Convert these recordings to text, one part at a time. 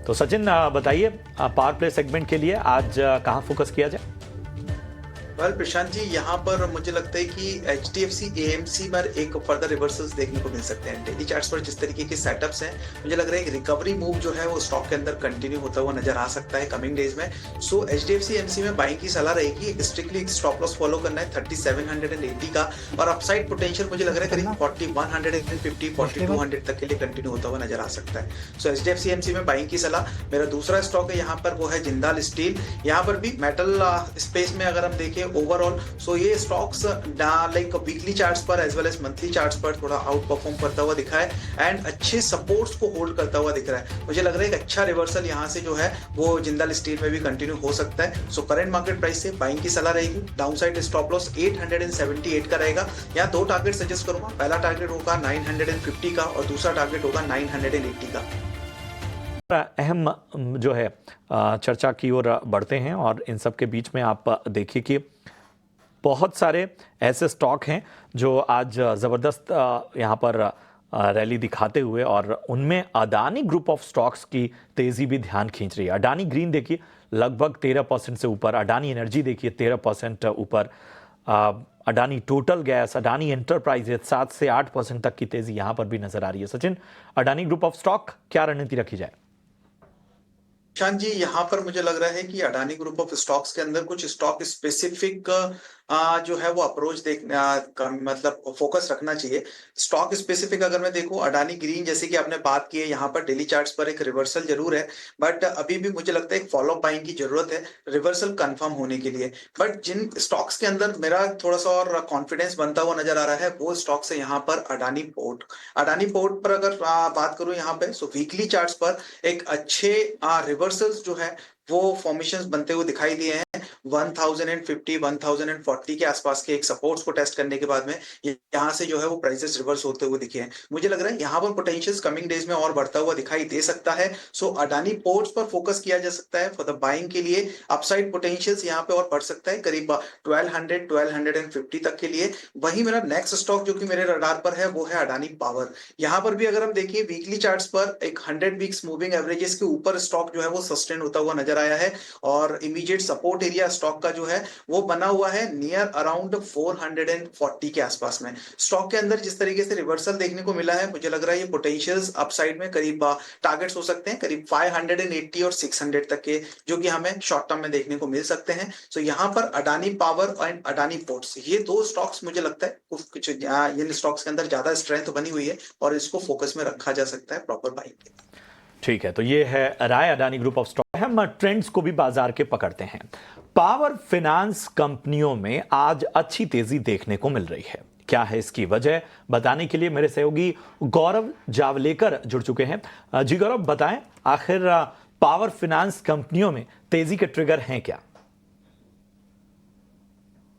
तो सचिन बताइए, power play segment के लिए आज कहाँ फोकस किया जाए? प्रशांत जी, यहाँ पर मुझे लगता है कि HDFC AMC पर एक फर्दर रिवर्सल्स देखने को मिल सकते हैं। डेली चार्ट्स पर जिस तरीके के सेटअप्स हैं, मुझे लग रहा है कि रिकवरी मूव जो है वो स्टॉक के अंदर कंटिन्यू होता हुआ नजर आ सकता है कमिंग डेज में। सो HDFC AMC में बाइंग की सलाह रहेगी। स्ट्रिक्टली एक स्टॉप लॉस फॉलो करना है 3780 का, और अपसाइड पोटेंशियल मुझे लग रहा है करीब 4150 4200 तक के लिए कंटिन्यू होता हुआ नजर आ सकता है। सो HDFC AMC में बाइंग की सलाह। मेरा दूसरा स्टॉक है यहाँ पर, वो है जिंदाल स्टील। यहाँ पर भी मेटल स्पेस में अगर हम देखें ओवरऑल, सो ये स्टॉक्स लाइक वीकली चार्ट्स पर as well as monthly charts पर थोड़ा आउट परफॉर्म करता हुआ दिखा है एंड अच्छे सपोर्ट्स को होल्ड करता हुआ दिख रहा है। मुझे लग रहा है एक अच्छा रिवर्सल यहाँ से जो है वो जिंदाल स्टील में भी कंटिन्यू हो सकता है। सो करंट मार्केट प्राइस से बाइंग की सलाह रहेगी। डाउन साइड स्टॉप लॉस 878 का रहेगा। यहाँ दो टारगेट सजेस्ट करूंगा। पहला टारगेट होगा 950 का और दूसरा टारगेट होगा 980 का। अहम जो है चर्चा की ओर बढ़ते हैं, और इन सब के बीच में आप देखिए कि बहुत सारे ऐसे स्टॉक हैं जो आज ज़बरदस्त यहाँ पर रैली दिखाते हुए, और उनमें अडानी ग्रुप ऑफ स्टॉक्स की तेज़ी भी ध्यान खींच रही है। अडानी ग्रीन देखिए लगभग 13% से ऊपर, अडानी एनर्जी देखिए 13% ऊपर, Adani total gas, Adani enterprises 7 से 8% तक की तेज़ी यहाँ पर भी नजर आ रही है। Sachin, Adani group of stock क्या रणनीति रखी जाए? शान जी, यहाँ पर मुझे लग रहा है कि अडानी ग्रुप ऑफ स्टॉक्स के अंदर कुछ स्टॉक स्पेसिफिक जो है वो अप्रोच देखना मतलब फोकस रखना चाहिए। स्टॉक स्पेसिफिक अगर मैं देखूं, अडानी ग्रीन जैसे कि आपने बात की है, यहाँ पर डेली चार्ट्स पर एक रिवर्सल जरूर है, बट अभी भी मुझे लगता है एक फॉलो बाइंग की जरूरत है रिवर्सल कंफर्म होने के लिए। बट जिन स्टॉक्स के अंदर मेरा थोड़ा सा और कॉन्फिडेंस बनता हुआ नजर आ रहा है वो स्टॉक्स है यहाँ पर अडानी पोर्ट। अडानी पोर्ट पर अगर बात करूं यहाँ पे, सो वीकली चार्ट्स पर एक अच्छे रिवर्सल्स जो है वो फॉर्मेशंस बनते हुए दिखाई दिए हैं। 1050 1040 के आसपास के एक सपोर्ट्स को टेस्ट करने के बाद में यहाँ से जो है वो प्राइसेस रिवर्स होते हुए दिखे हैं। मुझे लग रहा है यहाँ पर पोटेंशियल कमिंग डेज में और बढ़ता हुआ दिखाई दे सकता है। सो अडानी पोर्ट्स पर फोकस किया जा सकता है फॉर द बाइंग के लिए। अपसाइड पोटेंशियल्स यहाँ पे और बढ़ सकता है करीब 1200 1250 तक के लिए। वही मेरा नेक्स्ट स्टॉक जो कि मेरे रडार पर है वो है अडानी पावर। यहाँ पर भी अगर हम देखिए वीकली चार्ट्स पर एक 100 वीक्स मूविंग एवरेजेस के ऊपर स्टॉक जो है वो सस्टेन होता हुआ नजर आया है, और इमीडिएट सपोर्ट एरिया स्टॉक का जो है वो बना हुआ है नियर अराउंड 440 के आसपास में। स्टॉक के अंदर जिस तरीके से रिवर्सल देखने को मिला है, मुझे लग रहा है ये पोटेंशियल्स अपसाइड में करीब टारगेट्स हो सकते हैं करीब 580 और 600 तक के, जो कि हमें शॉर्ट टर्म में देखने को मिल सकते हैं। सो यहाँ पर Adani power and Adani ports, ये दो स्टॉक्स मुझे लगता है कुछ इन स्टॉक्स के अंदर ज्यादा स्ट्रेंथ बनी हुई है और इसको फोकस में रखा जा सकता है प्रॉपर बाइंग के लिए। ठीक है, तो ये है राय अडानी ग्रुप ऑफ स्टॉक। हम ट्रेंड्स को भी बाजार के पकड़ते हैं। पावर फाइनेंस कंपनियों में आज अच्छी तेजी देखने को मिल रही है। क्या है इसकी वजह, बताने के लिए मेरे सहयोगी गौरव जावलेकर जुड़ चुके हैं। जी गौरव, बताएं आखिर पावर फाइनेंस कंपनियों में तेजी के ट्रिगर हैं क्या?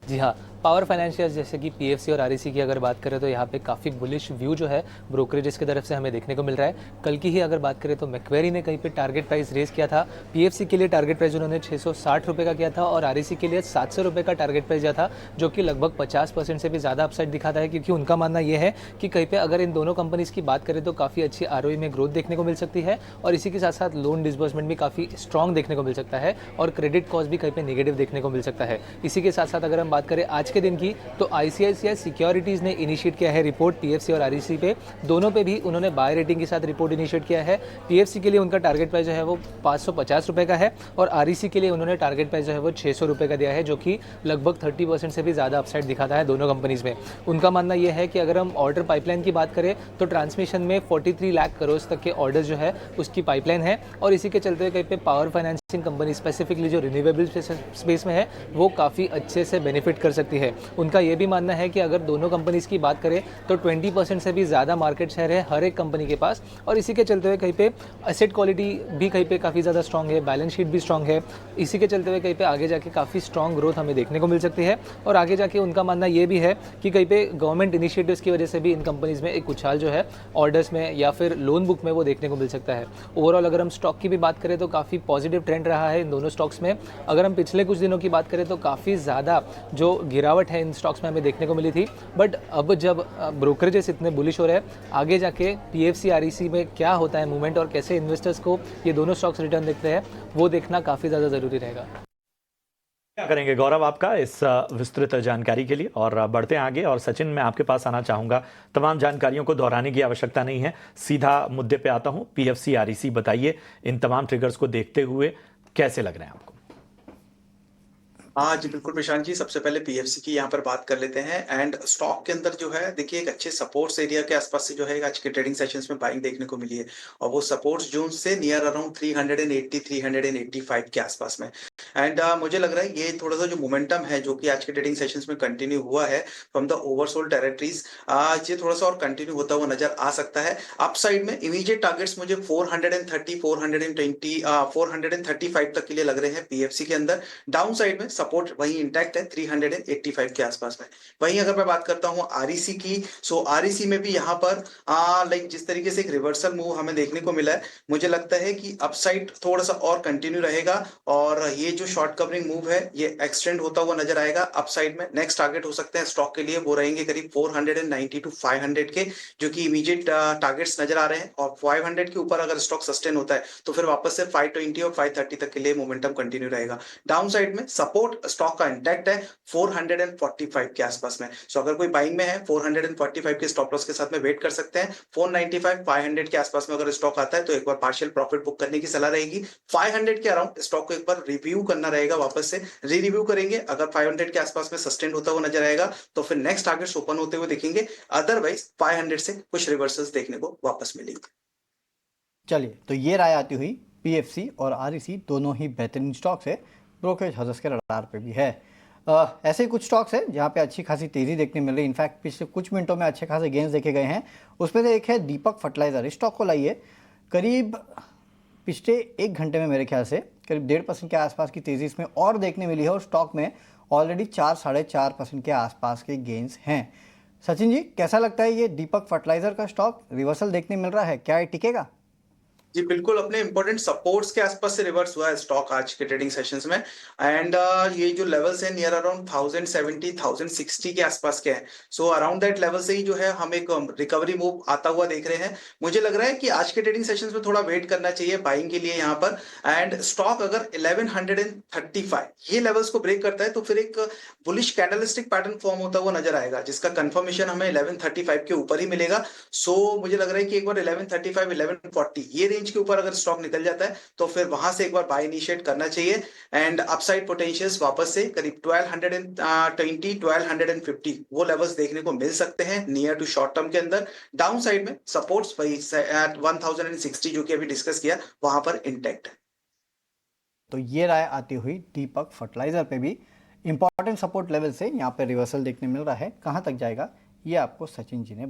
जी हाँ, पावर फाइनेंशियल जैसे कि पीएफसी और आरईसी की अगर बात करें तो यहाँ पे काफ़ी बुलिश व्यू जो है ब्रोकरेजेस की तरफ से हमें देखने को मिल रहा है। कल की ही अगर बात करें तो मैक्वेरी ने कहीं पे टारगेट प्राइस रेज किया था। पीएफसी के लिए टारगेट प्राइस उन्होंने 660 रुपये का किया था और आरईसी के लिए 700 रुपये का टारगेट प्राइस दिया था, जो कि लगभग 50% से भी ज़्यादा अपसाइड दिखाता है, क्योंकि उनका मानना यह है कि कहीं पर अगर इन दोनों कंपनीज़ की बात करें तो काफ़ी अच्छी आरओई में ग्रोथ देखने को मिल सकती है, और इसी के साथ साथ लोन डिसबर्समेंट भी काफ़ी स्ट्रॉन्ग देखने को मिल सकता है, और क्रेडिट कॉस्ट भी कहीं पर नेगेटिव देखने को मिल सकता है। इसी के साथ साथ अगर हम बात करें आज के दिन की, तो आईसीआईसीआई सिक्योरिटीज़ ने इनिशिएट किया है रिपोर्ट पीएफसी और आरईसी पे, दोनों पे भी उन्होंने बाय रेटिंग के साथ रिपोर्ट इनिशिएट किया है। पीएफसी के लिए उनका टारगेट प्राइस जो है वो 550 रुपये का है, और आरईसी के लिए उन्होंने टारगेट प्राइस जो है वो 600 रुपये का दिया है, जो कि लगभग 30% से भी ज़्यादा अपसाइड दिखाता है दोनों कंपनीज़ में। उनका मानना यह है कि अगर हम ऑर्डर पाइपलाइन की बात करें तो ट्रांसमिशन में 43 लाख करोड़ तक के ऑर्डर जो है उसकी पाइपलाइन है, और इसी के चलते कहीं पे पावर फाइनेंसिंग कंपनी स्पेसिफिकली जो रिन्यूएबल स्पेस में है वो काफ़ी अच्छे से बेनिफिट कर सकती है। उनका ये भी मानना है कि अगर दोनों कंपनीज़ की बात करें तो 20% से भी ज़्यादा मार्केट शेयर है हर एक कंपनी के पास, और इसी के चलते हुए कहीं पे एसेट क्वालिटी भी कहीं पे काफ़ी ज़्यादा स्ट्रॉन्ग है, बैलेंस शीट भी स्ट्रॉन्ग है। इसी के चलते हुए कहीं पे आगे जाके काफ़ी स्ट्रॉन्ग ग्रोथ हमें देखने को मिल सकती है, और आगे जाके उनका मानना ये भी है कि कहीं पे गवर्नमेंट इनिशिएटिव्स की वजह से भी इन कंपनीज़ में एक उछाल जो है ऑर्डर्स में या फिर लोन बुक में वो देखने को मिल सकता है। ओवरऑल अगर हम स्टॉक की भी बात करें तो काफ़ी पॉजिटिव ट्रेंड रहा है इन दोनों स्टॉक्स में। अगर हम पिछले कुछ दिनों की बात करें तो काफ़ी ज़्यादा जो गिरावट गिरावट है इन स्टॉक्स में हमें देखने को मिली थी। बट अब जब ब्रोकरेजेस इतने बुलिश हो रहे हैं, आगे जाके PFC REC में क्या होता है मूवमेंट और कैसे इन्वेस्टर्स को ये दोनों स्टॉक्स रिटर्न देखते हैं, वो देखना काफ़ी ज़्यादा ज़रूरी रहेगा। क्या करेंगे गौरव आपका इस विस्तृत जानकारी के लिए, और बढ़ते हैं आगे। और सचिन, मैं आपके पास आना चाहूँगा। तमाम जानकारियों को दोहराने की आवश्यकता नहीं है, सीधा मुद्दे पे आता हूँ। PFC REC बताइए, इन तमाम ट्रिगर्स को देखते हुए कैसे लग रहे हैं आपको? हाँ जी, बिल्कुल प्रशांत जी। सबसे पहले पीएफसी की यहाँ पर बात कर लेते हैं। एंड स्टॉक के अंदर जो है देखिए, एक अच्छे सपोर्ट्स एरिया के आसपास से जो है आज के ट्रेडिंग सेशंस में बाइंग देखने को मिली है, और वो सपोर्ट्स जोन से नियर अराउंड 380 385 के आसपास में। एंड मुझे लग रहा है ये थोड़ा सा जो मोमेंटम है जो कि आज के ट्रेडिंग सेशंस में कंटिन्यू हुआ है फ्रॉम द ओवरसोल्ड टेरिटरीज, ये थोड़ा सा और कंटिन्यू होता हुआ नजर आ सकता है। अपसाइड में इमीडिएट टारगेट्स मुझे 430 420 435 तक के लिए लग रहे हैं पीएफसी के अंदर। डाउन साइड में सपोर्ट वही इंटैक्ट है 385 के आसपास में। वहीं अगर मैं बात करता हूं आरईसी की, सो आरईसी में भी यहां पर लाइक जिस तरीके से एक रिवर्सल मूव हमें देखने को मिला है, मुझे लगता है कि अपसाइड थोड़ा सा और कंटिन्यू रहेगा, और ये जो शॉर्ट कवरिंग मूव है ये एक्सटेंड होता हुआ नजर आएगा अपसाइड में। नेक्स्ट टारगेट हो सकते हैं स्टॉक के लिए, वो रहेंगे करीब 490 टू 500 के, जो कि इमीडिएट टारगेट्स नजर आ रहे हैं। और 500 के ऊपर अगर स्टॉक सस्टेन होता है तो फिर वापस से 520 और 530 तक के लिए मोमेंटम कंटिन्यू रहेगा। डाउन साइड में सपोर्ट स्टॉक का इंटैक्ट है 445 के आसपास में। सो अगर कोई बाइंग में है 445 के स्टॉप लॉस के साथ में वेट कर सकते हैं। 495 500 के आसपास में अगर स्टॉक आता है तो एक बार पार्शियल प्रॉफिट बुक करने की सलाह रहेगी। 500 के अराउंड स्टॉक को एक बार रिव्यू करना रहेगा, वापस से री रिव्यू करेंगे। अगर 500 के आसपास में सस्टेन होता हुआ नजर आएगा तो फिर नेक्स्ट टारगेट्स ओपन होते हुए दिखेंगे, अदरवाइज 500 से कुछ रिवर्सल्स देखने को वापस मिलेंगे। चलिए, तो ये राय आती हुई पीएफसी और आरईसी दोनों ही बेहतरीन स्टॉक्स है, ब्रोकरेज हाउसेस के रडार पे भी है। ऐसे ही कुछ स्टॉक्स हैं जहाँ पे अच्छी खासी तेज़ी देखने मिल रही है। इनफैक्ट पिछले कुछ मिनटों में अच्छे खासे गेंस देखे गए हैं। उसमें से एक है दीपक फर्टिलाइजर। इस स्टॉक को लाइए, करीब पिछले 1 घंटे में मेरे ख्याल से करीब 1.5% के आसपास की तेज़ी इसमें और देखने मिली है, और स्टॉक में ऑलरेडी 4-4.5% के आसपास के गेंस हैं। सचिन जी, कैसा लगता है ये दीपक फर्टिलाइजर का स्टॉक? रिवर्सल देखने मिल रहा है, क्या ये टिकेगा? जी बिल्कुल, अपने इंपॉर्टेंट सपोर्ट्स के आसपास से रिवर्स हुआ है स्टॉक आज के ट्रेडिंग सेशंस में। एंड ये जो लेवल्स है नियर अराउंड 1070 1060 के आसपास के हैं। सो अराउंड दैट लेवल से ही जो है हम एक रिकवरी मूव आता हुआ देख रहे हैं। मुझे लग रहा है कि आज के ट्रेडिंग सेशंस में थोड़ा वेट करना चाहिए बाइंग के लिए यहाँ पर। एंड स्टॉक अगर 1135 ये लेवल्स को ब्रेक करता है तो फिर एक बुलिश कैंडलस्टिक पैटर्न फॉर्म होता हुआ नजर आएगा, जिसका कंफर्मेशन हमें 1135 के ऊपर ही मिलेगा। सो मुझे लग रहा है कि एक बार 1135 1140 ये रेंज के ऊपर अगर स्टॉक निकल जाता है तो फिर वहां से एक बार बाय इनिशिएट करना चाहिए। एंड अपसाइड पोटेंशियल्स वापस से करीब 1220 1250 वो लेवल्स देखने को मिल सकते हैं नियर टू शॉर्ट टर्म के अंदर। डाउन साइड में सपोर्ट्स वही एट 1060 जो कि अभी डिस्कस किया वहां पर इंटैक्ट है। तो ये राय आती हुई दीपक फर्टिलाइजर पे भी इंपॉर्टेंट सपोर्ट लेवल से यहाँ पे रिवर्सल देखने मिल रहा है। कहाँ तक जाएगा ये आपको सचिन जी ने